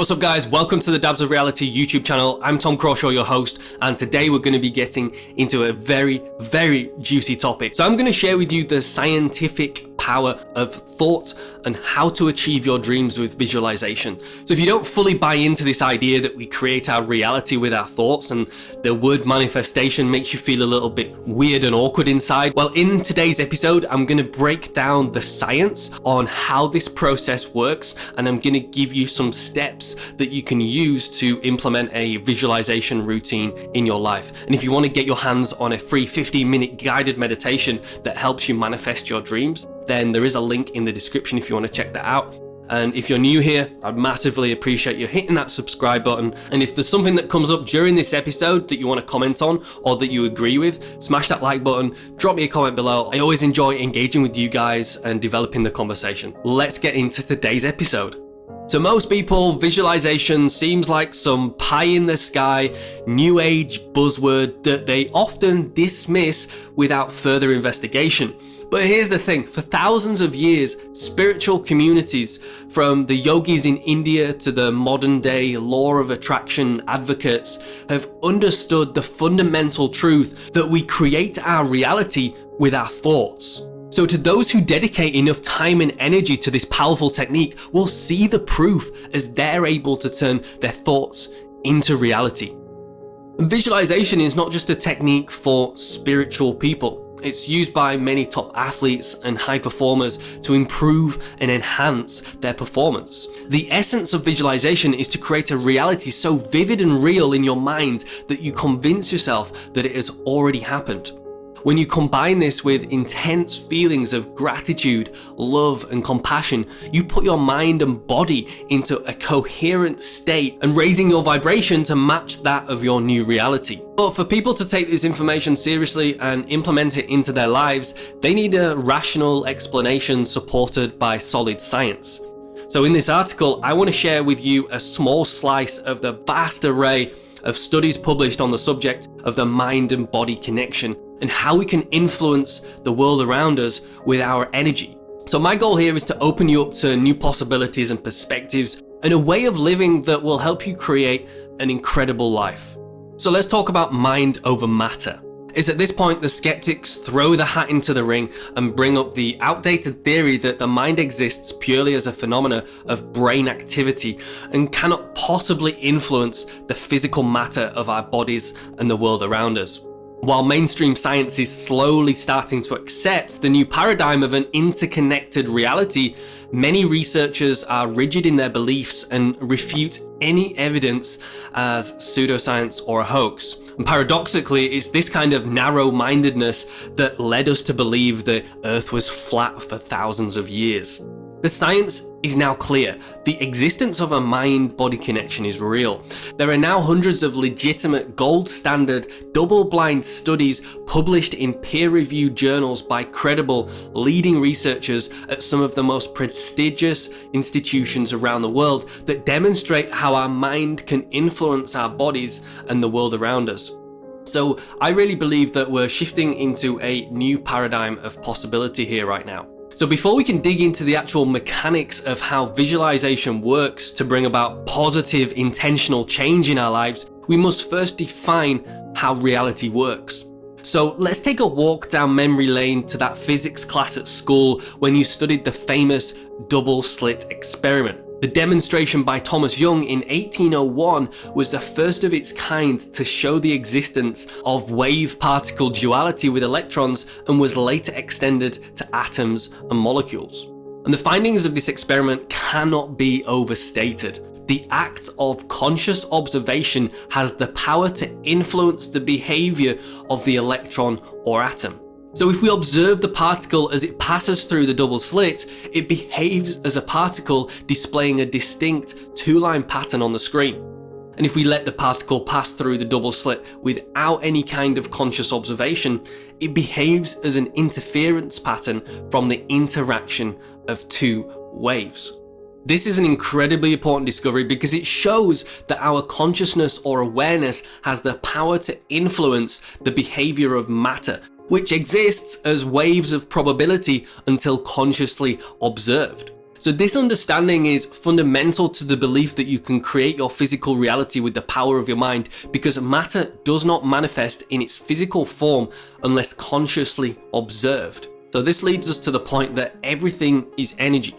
What's up guys, welcome to the Dabs of Reality YouTube channel. I'm Tom Crawshaw, your host, and today we're going to be getting into a very juicy topic. So I'm going to share with you the scientific power of thought and how to achieve your dreams with visualization. So if you don't fully buy into this idea that we create our reality with our thoughts and the word manifestation makes you feel a little bit weird and awkward inside, well, in today's episode, I'm going to break down the science on how this process works, and I'm going to give you some steps that you can use to implement a visualization routine in your life. And if you want to get your hands on a free 15-minute guided meditation that helps you manifest your dreams, then there is a link in the description if you want to check that out. And if you're new here, I'd massively appreciate you hitting that subscribe button. And if there's something that comes up during this episode that you want to comment on or that you agree with, smash that like button, drop me a comment below. I always enjoy engaging with you guys and developing the conversation. Let's get into today's episode. To most people, visualization seems like some pie in the sky, new age buzzword that they often dismiss without further investigation. But here's the thing, for thousands of years, spiritual communities, from the yogis in India to the modern day law of attraction advocates, have understood the fundamental truth that we create our reality with our thoughts. So to those who dedicate enough time and energy to this powerful technique will see the proof as they're able to turn their thoughts into reality. And visualization is not just a technique for spiritual people. It's used by many top athletes and high performers to improve and enhance their performance. The essence of visualization is to create a reality so vivid and real in your mind that you convince yourself that it has already happened. When you combine this with intense feelings of gratitude, love, and compassion, you put your mind and body into a coherent state and raising your vibration to match that of your new reality. But for people to take this information seriously and implement it into their lives, they need a rational explanation supported by solid science. So in this article, I want to share with you a small slice of the vast array of studies published on the subject of the mind and body connection and how we can influence the world around us with our energy. So my goal here is to open you up to new possibilities and perspectives and a way of living that will help you create an incredible life. So let's talk about mind over matter. It's at this point the skeptics throw the hat into the ring and bring up the outdated theory that the mind exists purely as a phenomena of brain activity and cannot possibly influence the physical matter of our bodies and the world around us. While mainstream science is slowly starting to accept the new paradigm of an interconnected reality, many researchers are rigid in their beliefs and refute any evidence as pseudoscience or a hoax. And paradoxically, it's this kind of narrow-mindedness that led us to believe the Earth was flat for thousands of years. The science is now clear. The existence of a mind-body connection is real. There are now hundreds of legitimate gold standard double-blind studies published in peer-reviewed journals by credible leading researchers at some of the most prestigious institutions around the world that demonstrate how our mind can influence our bodies and the world around us. So I really believe that we're shifting into a new paradigm of possibility here right now. So before we can dig into the actual mechanics of how visualization works to bring about positive, intentional change in our lives, we must first define how reality works. So let's take a walk down memory lane to that physics class at school when you studied the famous double slit experiment. The demonstration by Thomas Young in 1801 was the first of its kind to show the existence of wave-particle duality with electrons and was later extended to atoms and molecules. And the findings of this experiment cannot be overstated. The act of conscious observation has the power to influence the behavior of the electron or atom. So if we observe the particle as it passes through the double slit, it behaves as a particle displaying a distinct two-line pattern on the screen. And if we let the particle pass through the double slit without any kind of conscious observation, it behaves as an interference pattern from the interaction of two waves. This is an incredibly important discovery because it shows that our consciousness or awareness has the power to influence the behavior of matter, which exists as waves of probability until consciously observed. So this understanding is fundamental to the belief that you can create your physical reality with the power of your mind, because matter does not manifest in its physical form unless consciously observed. So this leads us to the point that everything is energy.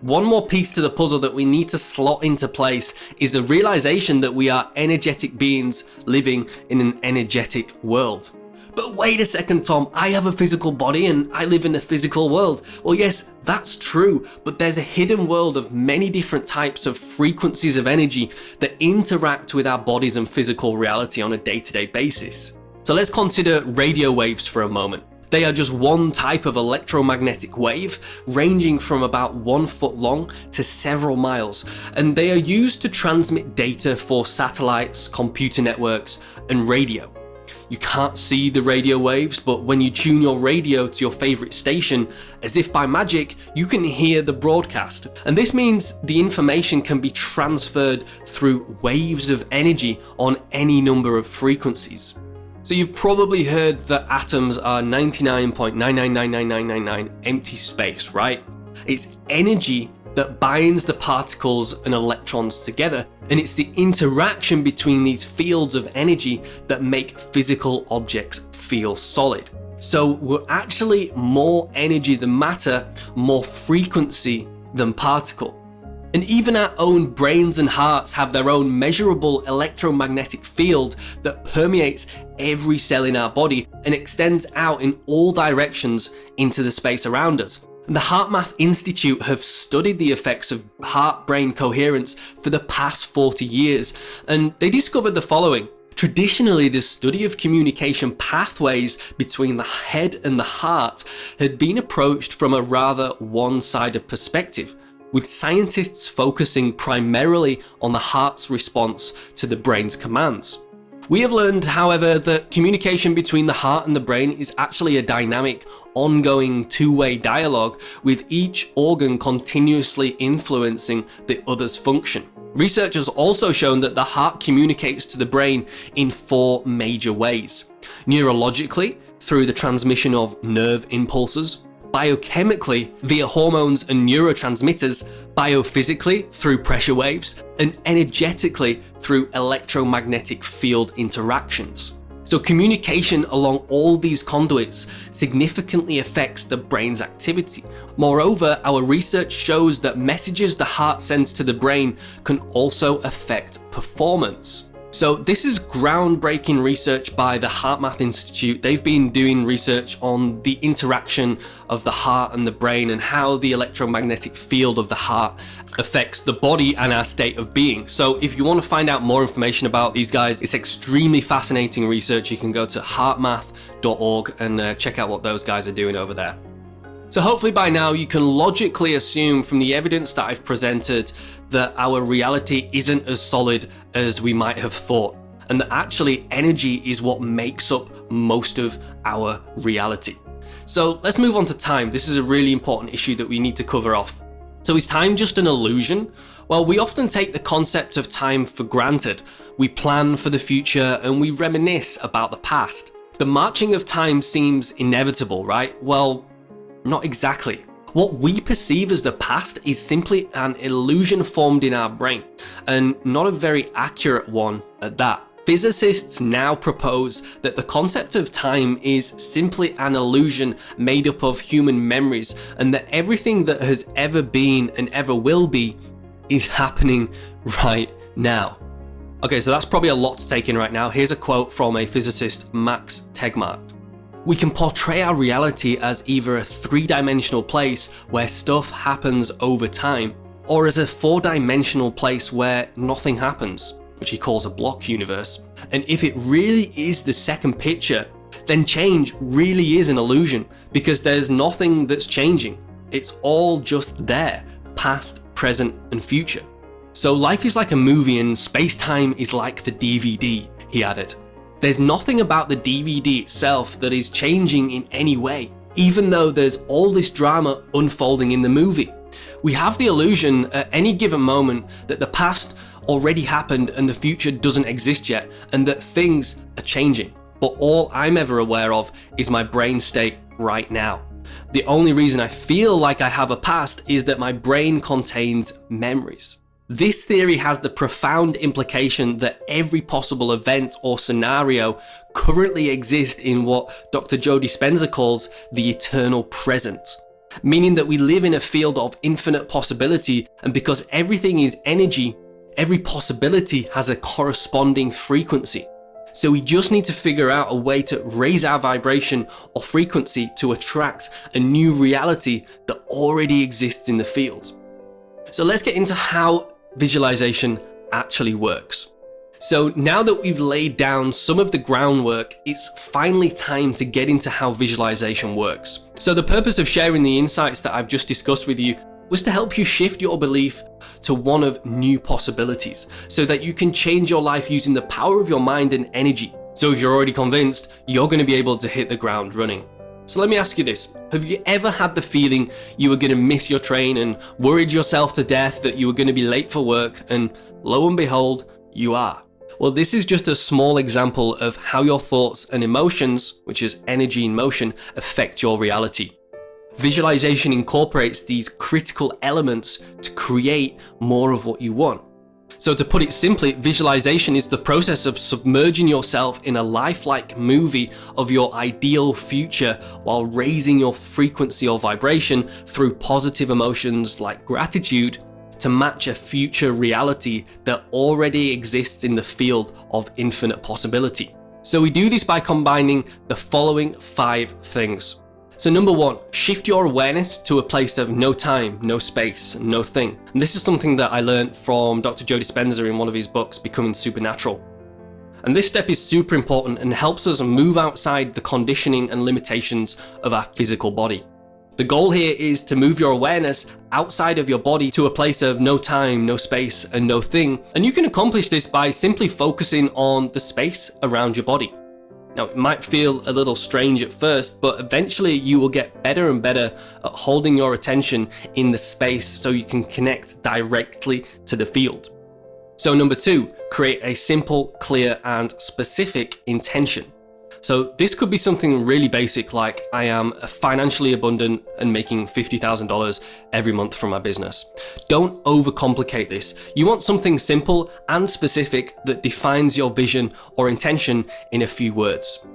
One more piece to the puzzle that we need to slot into place is the realization that we are energetic beings living in an energetic world. But wait a second, Tom, I have a physical body and I live in a physical world. Well, yes, that's true, but there's a hidden world of many different types of frequencies of energy that interact with our bodies and physical reality on a day-to-day basis. So let's consider radio waves for a moment. They are just one type of electromagnetic wave, ranging from about 1 foot long to several miles, and they are used to transmit data for satellites, computer networks, and radio. You can't see the radio waves, but when you tune your radio to your favorite station, as if by magic, you can hear the broadcast. And this means the information can be transferred through waves of energy on any number of frequencies. So you've probably heard that atoms are 99.9999999 empty space, right? It's energy that binds the particles and electrons together, and it's the interaction between these fields of energy that make physical objects feel solid. So we're actually more energy than matter, more frequency than particle. And even our own brains and hearts have their own measurable electromagnetic field that permeates every cell in our body and extends out in all directions into the space around us. The HeartMath Institute have studied the effects of heart-brain coherence for the past 40 years, and they discovered the following. Traditionally, the study of communication pathways between the head and the heart had been approached from a rather one-sided perspective, with scientists focusing primarily on the heart's response to the brain's commands. We have learned, however, that communication between the heart and the brain is actually a dynamic, ongoing two-way dialogue, with each organ continuously influencing the other's function. Research has also shown that the heart communicates to the brain in 4 major ways. Neurologically, through the transmission of nerve impulses; biochemically, via hormones and neurotransmitters; biophysically, through pressure waves; and energetically, through electromagnetic field interactions. So communication along all these conduits significantly affects the brain's activity. Moreover, our research shows that messages the heart sends to the brain can also affect performance. So this is groundbreaking research by the HeartMath Institute. They've been doing research on the interaction of the heart and the brain and how the electromagnetic field of the heart affects the body and our state of being. So if you want to find out more information about these guys, it's extremely fascinating research. You can go to heartmath.org and check out what those guys are doing over there. So hopefully by now you can logically assume from the evidence that I've presented that our reality isn't as solid as we might have thought, and that actually energy is what makes up most of our reality. So let's move on to time. This is a really important issue that we need to cover off. So is time just an illusion? Well, we often take the concept of time for granted. We plan for the future and we reminisce about the past. The marching of time seems inevitable, right? Well, not exactly. What we perceive as the past is simply an illusion formed in our brain, and not a very accurate one at that. Physicists now propose that the concept of time is simply an illusion made up of human memories, and that everything that has ever been and ever will be is happening right now. Okay, so that's probably a lot to take in right now. Here's a quote from a physicist, Max Tegmark. We can portray our reality as either a 3-dimensional place where stuff happens over time, or as a 4-dimensional place where nothing happens, which he calls a block universe. And if it really is the second picture, then change really is an illusion, because there's nothing that's changing. It's all just there, past, present, and future. So life is like a movie and space-time is like the DVD, he added. There's nothing about the DVD itself that is changing in any way, even though there's all this drama unfolding in the movie. We have the illusion at any given moment that the past already happened and the future doesn't exist yet, and that things are changing. But all I'm ever aware of is my brain state right now. The only reason I feel like I have a past is that my brain contains memories. This theory has the profound implication that every possible event or scenario currently exists in what Dr. Joe Dispenza calls the eternal present, meaning that we live in a field of infinite possibility, and because everything is energy, every possibility has a corresponding frequency. So we just need to figure out a way to raise our vibration or frequency to attract a new reality that already exists in the field. So let's get into how visualization actually works. So now that we've laid down some of the groundwork, it's finally time to get into how visualization works. So the purpose of sharing the insights that I've just discussed with you was to help you shift your belief to one of new possibilities so that you can change your life using the power of your mind and energy. So if you're already convinced, you're going to be able to hit the ground running. So let me ask you this. Have you ever had the feeling you were going to miss your train and worried yourself to death that you were going to be late for work, and lo and behold, you are? Well, this is just a small example of how your thoughts and emotions, which is energy in motion, affect your reality. Visualization incorporates these critical elements to create more of what you want. So to put it simply, visualization is the process of submerging yourself in a lifelike movie of your ideal future while raising your frequency or vibration through positive emotions like gratitude to match a future reality that already exists in the field of infinite possibility. So we do this by combining the following 5 things. So number 1, shift your awareness to a place of no time, no space, no thing. And this is something that I learned from Dr. Joe Dispenza in one of his books, Becoming Supernatural. And this step is super important and helps us move outside the conditioning and limitations of our physical body. The goal here is to move your awareness outside of your body to a place of no time, no space, and no thing. And you can accomplish this by simply focusing on the space around your body. Now, it might feel a little strange at first, but eventually you will get better and better at holding your attention in the space so you can connect directly to the field. So number 2, create a simple, clear, and specific intention. So this could be something really basic like, I am financially abundant and making $50,000 every month from my business. Don't overcomplicate this. You want something simple and specific that defines your vision or intention in a few words.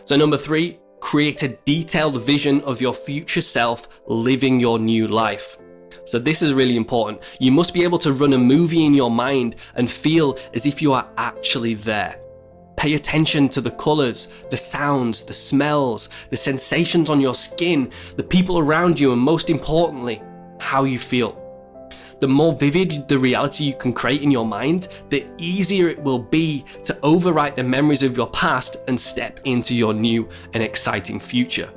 So number 3, create a detailed vision of your future self living your new life. So this is really important. You must be able to run a movie in your mind and feel as if you are actually there. Pay attention to the colors, the sounds, the smells, the sensations on your skin, the people around you, and most importantly, how you feel. The more vivid the reality you can create in your mind, the easier it will be to overwrite the memories of your past and step into your new and exciting future.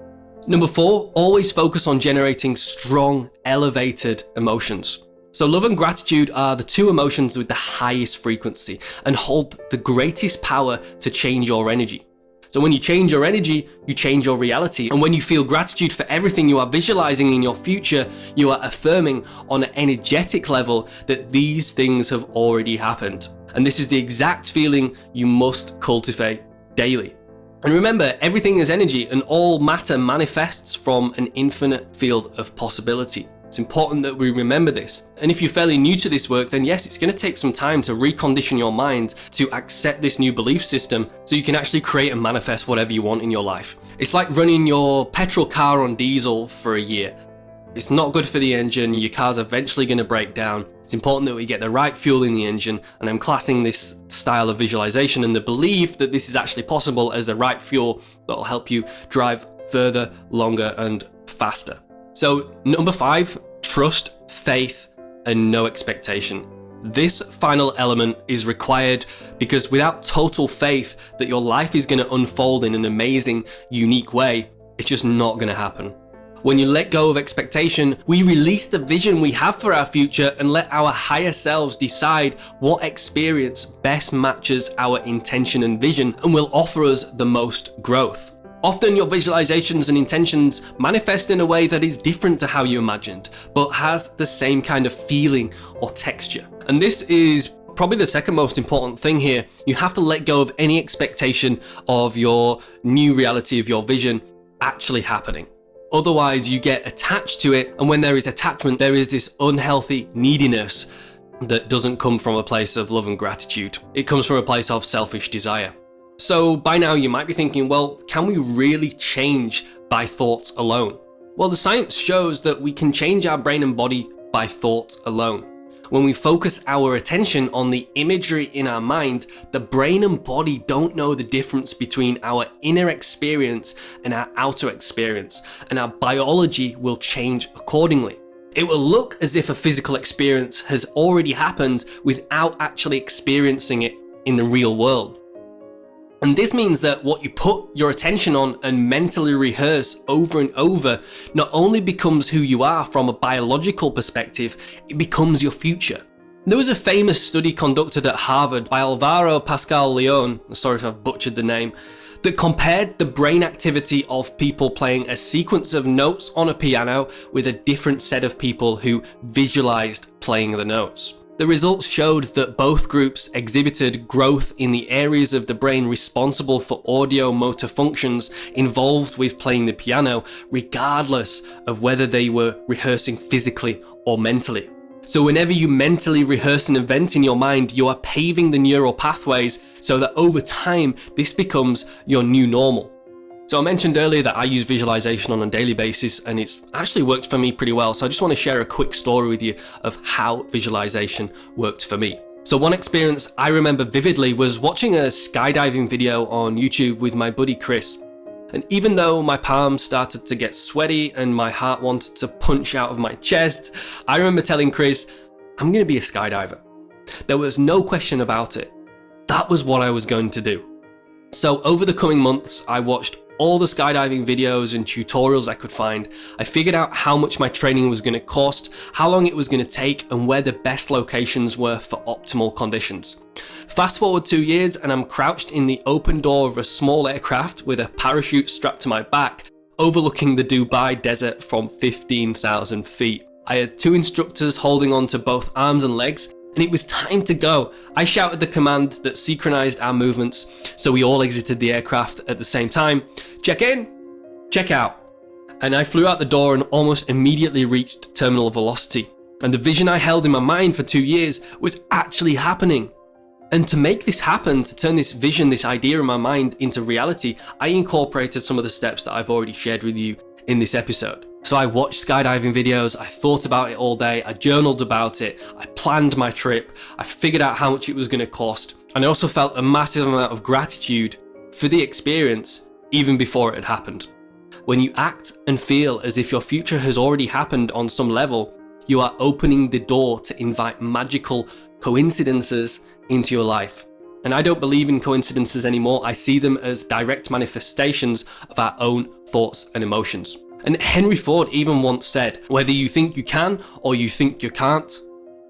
Number 4, always focus on generating strong, elevated emotions. So love and gratitude are the 2 emotions with the highest frequency and hold the greatest power to change your energy. So when you change your energy, you change your reality. And when you feel gratitude for everything you are visualizing in your future, you are affirming on an energetic level that these things have already happened. And this is the exact feeling you must cultivate daily. And remember, everything is energy and all matter manifests from an infinite field of possibility. It's important that we remember this. And if you're fairly new to this work, then yes, it's going to take some time to recondition your mind to accept this new belief system so you can actually create and manifest whatever you want in your life. It's like running your petrol car on diesel for a year. It's not good for the engine, your car's eventually going to break down. It's important that we get the right fuel in the engine, and I'm classing this style of visualization and the belief that this is actually possible as the right fuel that will help you drive further, longer, and faster. So number 5, trust, faith, and no expectation. This final element is required because without total faith that your life is going to unfold in an amazing, unique way, it's just not going to happen. When you let go of expectation, we release the vision we have for our future and let our higher selves decide what experience best matches our intention and vision and will offer us the most growth. Often your visualizations and intentions manifest in a way that is different to how you imagined, but has the same kind of feeling or texture. And this is probably the second most important thing here. You have to let go of any expectation of your new reality, of your vision actually happening. Otherwise, you get attached to it, and when there is attachment, there is this unhealthy neediness that doesn't come from a place of love and gratitude. It comes from a place of selfish desire. So by now you might be thinking, well, can we really change by thoughts alone? Well, the science shows that we can change our brain and body by thought alone. When we focus our attention on the imagery in our mind, the brain and body don't know the difference between our inner experience and our outer experience, and our biology will change accordingly. It will look as if a physical experience has already happened without actually experiencing it in the real world. And this means that what you put your attention on and mentally rehearse over and over not only becomes who you are from a biological perspective, it becomes your future. There was a famous study conducted at Harvard by Alvaro Pascal Leon, sorry if I've butchered the name, that compared the brain activity of people playing a sequence of notes on a piano with a different set of people who visualized playing the notes. The results showed that both groups exhibited growth in the areas of the brain responsible for audio motor functions involved with playing the piano, regardless of whether they were rehearsing physically or mentally. So whenever you mentally rehearse an event in your mind, you are paving the neural pathways so that over time, this becomes your new normal. So I mentioned earlier that I use visualization on a daily basis, and it's actually worked for me pretty well. So I just want to share a quick story with you of how visualization worked for me. So one experience I remember vividly was watching a skydiving video on YouTube with my buddy Chris. And even though my palms started to get sweaty and my heart wanted to punch out of my chest, I remember telling Chris, I'm going to be a skydiver. There was no question about it. That was what I was going to do. So over the coming months, I watched all the skydiving videos and tutorials I could find. I figured out how much my training was going to cost, how long it was going to take, and where the best locations were for optimal conditions. Fast forward 2 years and I'm crouched in the open door of a small aircraft with a parachute strapped to my back, overlooking the Dubai desert from 15,000 feet. I had 2 instructors holding on to both arms and legs, and it was time to go. I shouted the command that synchronized our movements, so we all exited the aircraft at the same time. Check in, check out. And I flew out the door and almost immediately reached terminal velocity. And the vision I held in my mind for 2 years was actually happening. And to make this happen, to turn this vision, this idea in my mind into reality, I incorporated some of the steps that I've already shared with you in this episode. So I watched skydiving videos, I thought about it all day, I journaled about it, I planned my trip, I figured out how much it was going to cost, and I also felt a massive amount of gratitude for the experience even before it had happened. When you act and feel as if your future has already happened on some level, you are opening the door to invite magical coincidences into your life. And I don't believe in coincidences anymore. I see them as direct manifestations of our own thoughts and emotions. And Henry Ford even once said, whether you think you can or you think you can't,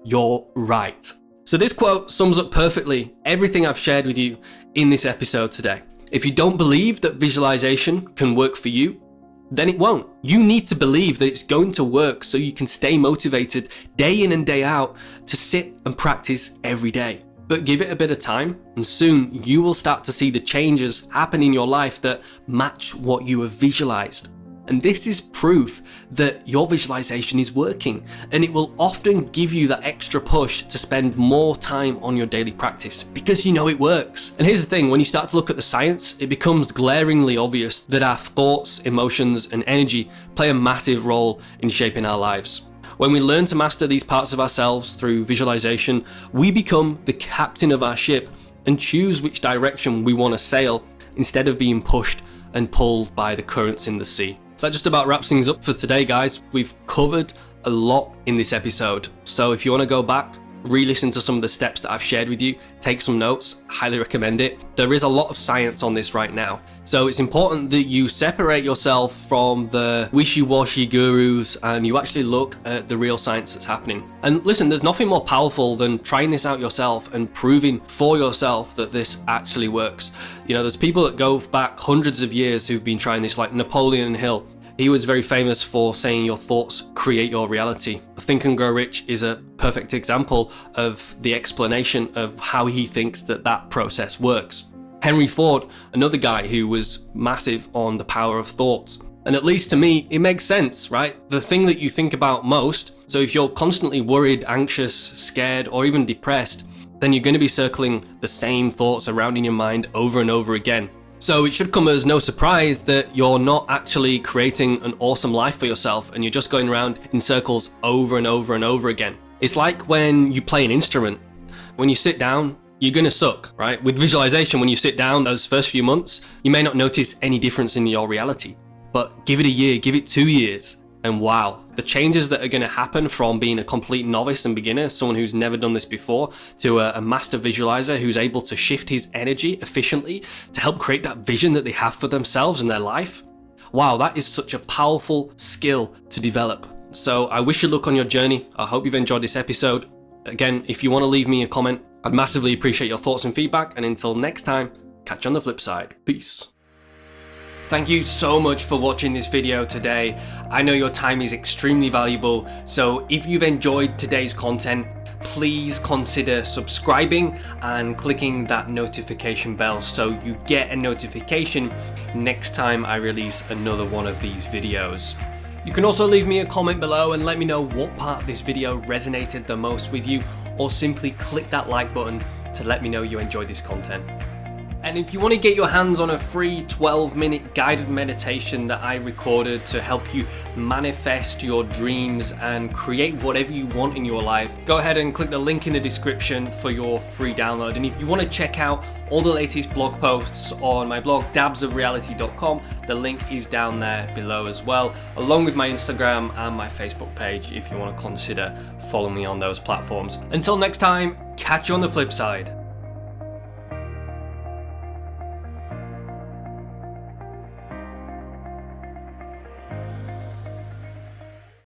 you're right. So this quote sums up perfectly everything I've shared with you in this episode today. If you don't believe that visualization can work for you, then it won't. You need to believe that it's going to work so you can stay motivated day in and day out to sit and practice every day. But give it a bit of time, and soon you will start to see the changes happen in your life that match what you have visualized. And this is proof that your visualization is working, and it will often give you that extra push to spend more time on your daily practice because you know it works. And here's the thing, when you start to look at the science, it becomes glaringly obvious that our thoughts, emotions, and energy play a massive role in shaping our lives. When we learn to master these parts of ourselves through visualization, we become the captain of our ship and choose which direction we want to sail instead of being pushed and pulled by the currents in the sea. So that just about wraps things up for today, guys. We've covered a lot in this episode. So if you want to go back, re-listen to some of the steps that I've shared with you, take some notes, highly recommend it. There is a lot of science on this right now. So it's important that you separate yourself from the wishy-washy gurus and you actually look at the real science that's happening. And listen, there's nothing more powerful than trying this out yourself and proving for yourself that this actually works. You know, there's people that go back hundreds of years who've been trying this, like Napoleon Hill. He was very famous for saying your thoughts create your reality. Think and Grow Rich is a perfect example of the explanation of how he thinks that that process works. Henry Ford, another guy who was massive on the power of thoughts. And at least to me, it makes sense, right? The thing that you think about most, so if you're constantly worried, anxious, scared, or even depressed, then you're going to be circling the same thoughts around in your mind over and over again. So it should come as no surprise that you're not actually creating an awesome life for yourself and you're just going around in circles over and over and over again. It's like when you play an instrument. When you sit down, you're gonna suck, right? With visualization, when you sit down those first few months, you may not notice any difference in your reality. But give it a year, give it 2 years, and wow, the changes that are gonna happen from being a complete novice and beginner, someone who's never done this before, to a master visualizer who's able to shift his energy efficiently to help create that vision that they have for themselves and their life. Wow, that is such a powerful skill to develop. So I wish you luck on your journey. I hope you've enjoyed this episode. Again, if you wanna leave me a comment, I'd massively appreciate your thoughts and feedback. And until next time, catch you on the flip side. Peace. Thank you so much for watching this video today. I know your time is extremely valuable, so if you've enjoyed today's content, please consider subscribing and clicking that notification bell so you get a notification next time I release another one of these videos. You can also leave me a comment below and let me know what part of this video resonated the most with you, or simply click that like button to let me know you enjoyed this content. And if you want to get your hands on a free 12-minute guided meditation that I recorded to help you manifest your dreams and create whatever you want in your life, go ahead and click the link in the description for your free download. And if you want to check out all the latest blog posts on my blog, dabsofreality.com, the link is down there below as well, along with my Instagram and my Facebook page if you want to consider following me on those platforms. Until next time, catch you on the flip side.